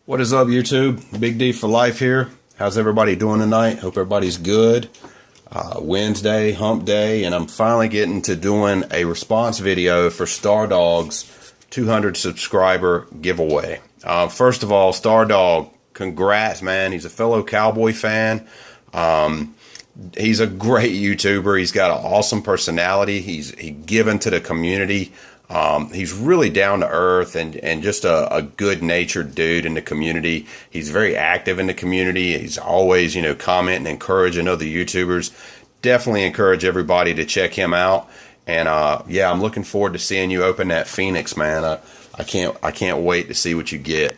What is up, YouTube? Big D for life here. How's everybody doing tonight? Hope everybody's good. Wednesday, hump day, and I'm finally getting to doing a response video for Stardog's 200 subscriber giveaway. First of all, Stardog, congrats, man. He's a fellow Cowboy fan. He's a great YouTuber. He's got an awesome personality. He's given to the community. He's really down to earth and just a good-natured dude in the community. He's very active in the community. He's always, commenting, encouraging other YouTubers. Definitely encourage everybody to check him out. And yeah, I'm looking forward to seeing you open that Phoenix, man. I can't wait to see what you get.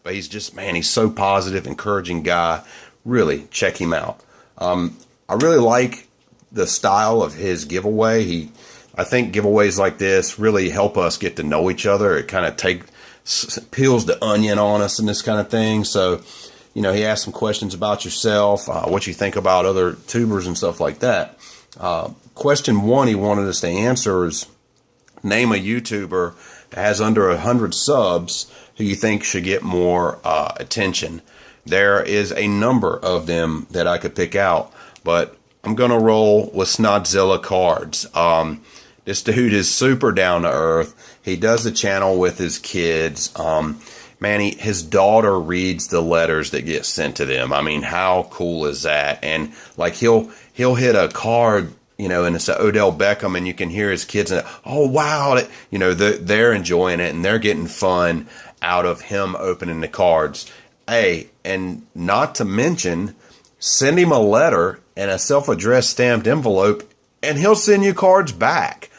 But he's just, man, he's so positive, encouraging guy. Really, check him out. I really like the style of his giveaway. I think giveaways like this really help us get to know each other. It kind of peels the onion on us and this kind of thing. So, he asked some questions about yourself, what you think about other tubers and stuff like that. Question one he wanted us to answer is, name a YouTuber that has under 100 subs who you think should get more attention. There is a number of them that I could pick out, but I'm going to roll with Snodzilla Cards. This dude is super down to earth. He does the channel with his kids. Man, his daughter reads the letters that get sent to them. I mean, how cool is that? And like he'll hit a card, and it's Odell Beckham, and you can hear his kids and oh wow, they're enjoying it and they're getting fun out of him opening the cards. Hey, and not to mention, send him a letter and a self-addressed stamped envelope, and he'll send you cards back.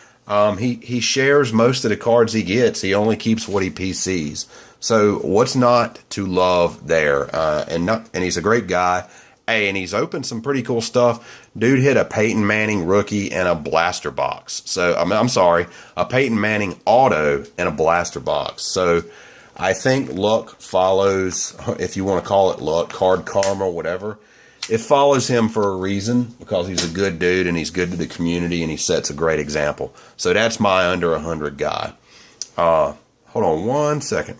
He shares most of the cards he gets. He only keeps what he PCs. So what's not to love there? And he's a great guy. Hey, and he's opened some pretty cool stuff. Dude hit a Peyton Manning rookie and a blaster box. So I'm sorry, a Peyton Manning auto and a blaster box. So I think luck follows, if you want to call it luck, card karma, whatever. It follows him for a reason, because he's a good dude and he's good to the community and he sets a great example. So that's my under 100 guy. Hold on one second.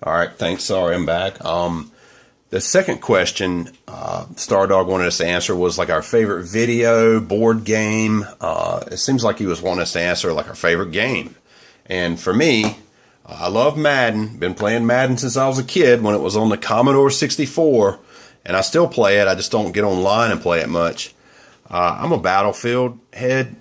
All right, thanks. Sorry, I'm back. The second question Stardog wanted us to answer was like our favorite video, board game. It seems like he was wanting us to answer like our favorite game. And for me, I love Madden. Been playing Madden since I was a kid when it was on the Commodore 64. And I still play it. I just don't get online and play it much. I'm a Battlefield head.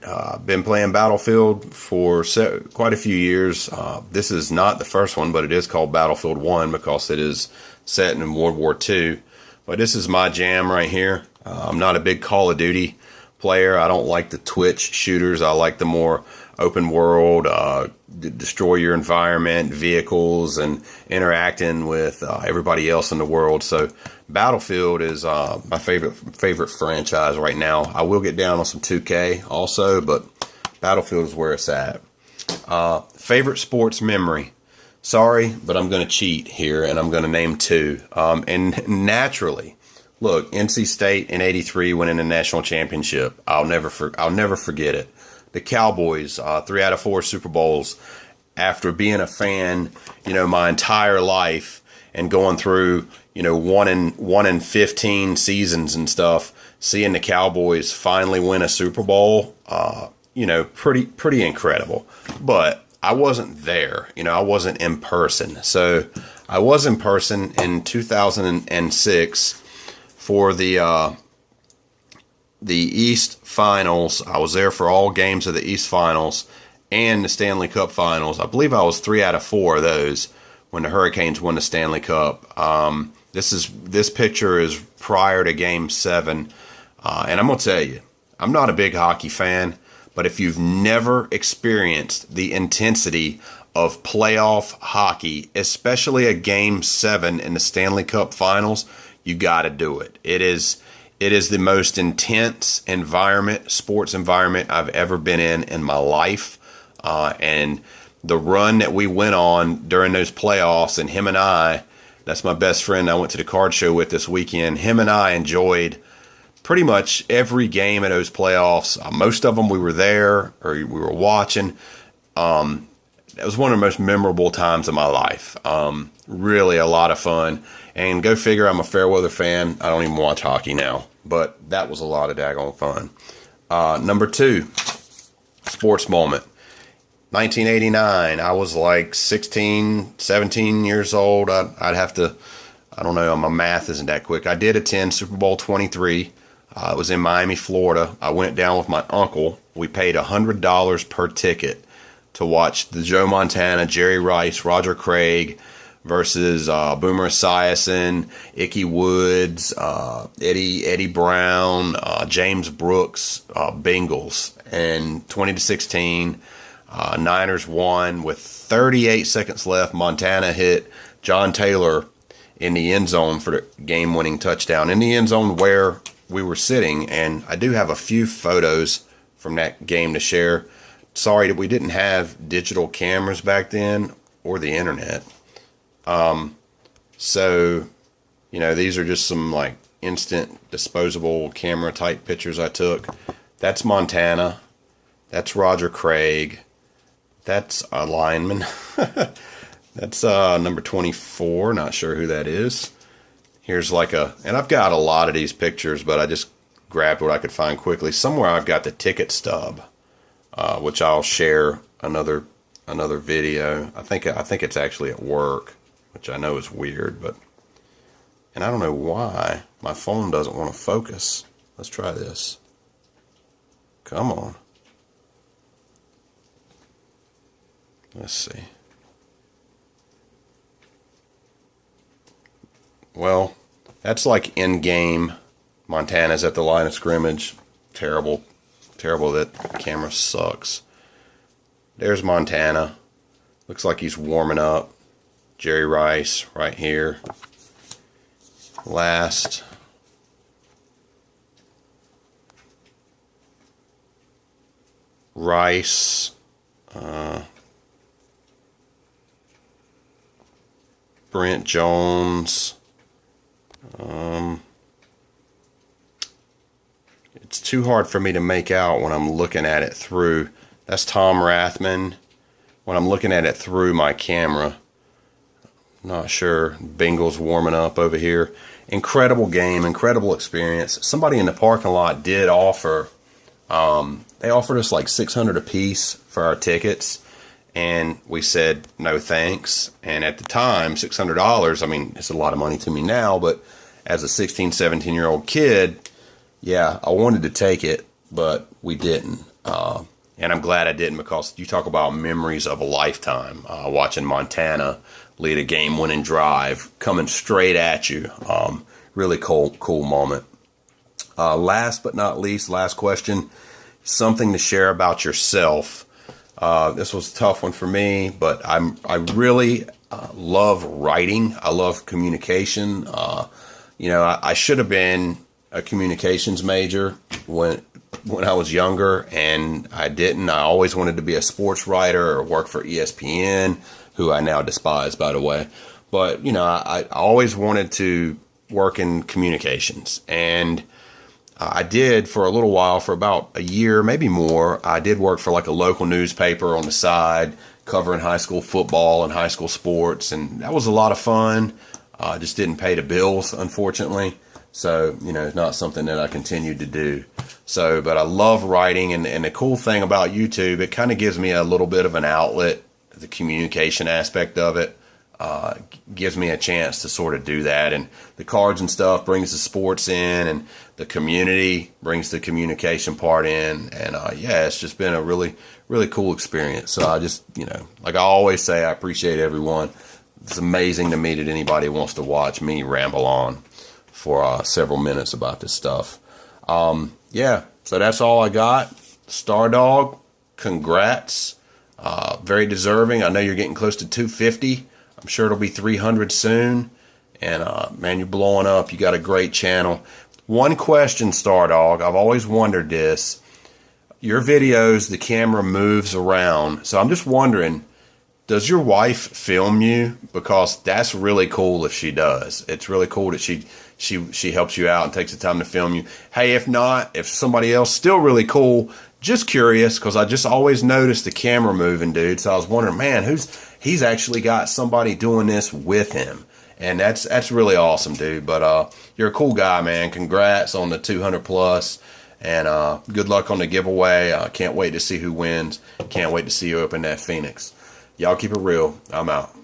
Been playing Battlefield for quite a few years. This is not the first one, but it is called Battlefield 1 because it is set in World War II. But this is my jam right here. I'm not a big Call of Duty player. I don't like the Twitch shooters. I like the more open world, destroy your environment, vehicles, and interacting with everybody else in the world. So Battlefield is my favorite franchise right now. I will get down on some 2K also, but Battlefield is where it's at. Favorite sports memory. Sorry, but I'm going to cheat here, and I'm going to name two. And naturally, look, NC State in '83 winning the national championship. I'll never forget it. The Cowboys, 3 out of 4 Super Bowls. After being a fan, my entire life and going through, 1 in 15 seasons and stuff, seeing the Cowboys finally win a Super Bowl, pretty incredible. But I wasn't there, I wasn't in person. So I was in person in 2006 for the East Finals. I was there for all games of the East Finals and the Stanley Cup Finals. I believe I was 3 out of 4 of those when the Hurricanes won the Stanley Cup. This picture is prior to Game 7. And I'm going to tell you, I'm not a big hockey fan, but if you've never experienced the intensity of playoff hockey, especially a Game 7 in the Stanley Cup Finals, you got to do it. It is the most intense sports environment I've ever been in my life. And the run that we went on during those playoffs, and him and I, that's my best friend I went to the card show with this weekend, him and I enjoyed pretty much every game of those playoffs. Most of them we were there or we were watching. was one of the most memorable times of my life. Really a lot of fun. And go figure, I'm a fair weather fan. I don't even watch hockey now, but that was a lot of daggone fun. Number 2, sports moment. 1989, I was like 16, 17 years old. I'd have to, I don't know, my math isn't that quick. I did attend Super Bowl 23. It was in Miami, Florida. I went down with my uncle. We paid $100 per ticket to watch the Joe Montana, Jerry Rice, Roger Craig versus Boomer Esiason, Ickey Woods, Eddie Brown, James Brooks, Bengals. And 20-16, Niners won with 38 seconds left. Montana hit John Taylor in the end zone for the game-winning touchdown in the end zone where we were sitting. And I do have a few photos from that game to share. Sorry that we didn't have digital cameras back then or the internet. So, you know, these are just some like instant disposable camera type pictures I took. That's Montana. That's Roger Craig. That's a lineman. That's number 24. Not sure who that is. Here's like and I've got a lot of these pictures, but I just grabbed what I could find quickly. Somewhere I've got the ticket stub, which I'll share another video. I think it's actually at work, which I know is weird, and I don't know why my phone doesn't want to focus. Let's try this. Come on. Let's see. Well, that's like in-game. Montana's at the line of scrimmage. Terrible that camera sucks. There's Montana. Looks like he's warming up. Jerry Rice right here. Last. Rice. Brent Jones. It's too hard for me to make out when I'm looking at it through. That's Tom Rathman. When I'm looking at it through my camera. Not sure. Bengals warming up over here. Incredible game, incredible experience. Somebody in the parking lot did offer, they offered us like $600 a piece for our tickets. And we said, no thanks. And at the time, $600, I mean, it's a lot of money to me now, but as a 16, 17-year-old kid, yeah, I wanted to take it, but we didn't. And I'm glad I didn't, because you talk about memories of a lifetime. Watching Montana lead a game-winning drive coming straight at you. Really cool moment. Last but not least, last question, something to share about yourself. This was a tough one for me, but I really love writing. I love communication. You know, I should have been a communications major when I was younger, and I didn't. I always wanted to be a sports writer or work for ESPN, who I now despise, by the way. But, you know, I always wanted to work in communications, and I did for a little while, for about a year, maybe more. I did work for like a local newspaper on the side, covering high school football and high school sports, and that was a lot of fun. Just didn't pay the bills, unfortunately. So, you know, it's not something that I continued to do. So, but I love writing, and the cool thing about YouTube, it kind of gives me a little bit of an outlet, the communication aspect of it. Gives me a chance to sort of do that, and the cards and stuff brings the sports in, and the community brings the communication part in, and yeah, it's just been a really cool experience. So I just, you know, like I always say, I appreciate everyone. It's amazing to me that anybody wants to watch me ramble on for several minutes about this stuff. Yeah, so that's all I got. Star Dog, congrats. Very deserving. I know you're getting close to 250. I'm sure it'll be 300 soon. And, man, you're blowing up. You got a great channel. One question, Star Dog. I've always wondered this. Your videos, the camera moves around. So I'm just wondering, does your wife film you? Because that's really cool if she does. It's really cool that she helps you out and takes the time to film you. Hey, if not, if somebody else, still really cool, just curious because I just always noticed the camera moving, dude. So I was wondering, man, he's actually got somebody doing this with him. And that's really awesome, dude. But you're a cool guy, man. Congrats on the 200 plus. And good luck on the giveaway. Can't wait to see who wins. Can't wait to see you open that Phoenix. Y'all keep it real. I'm out.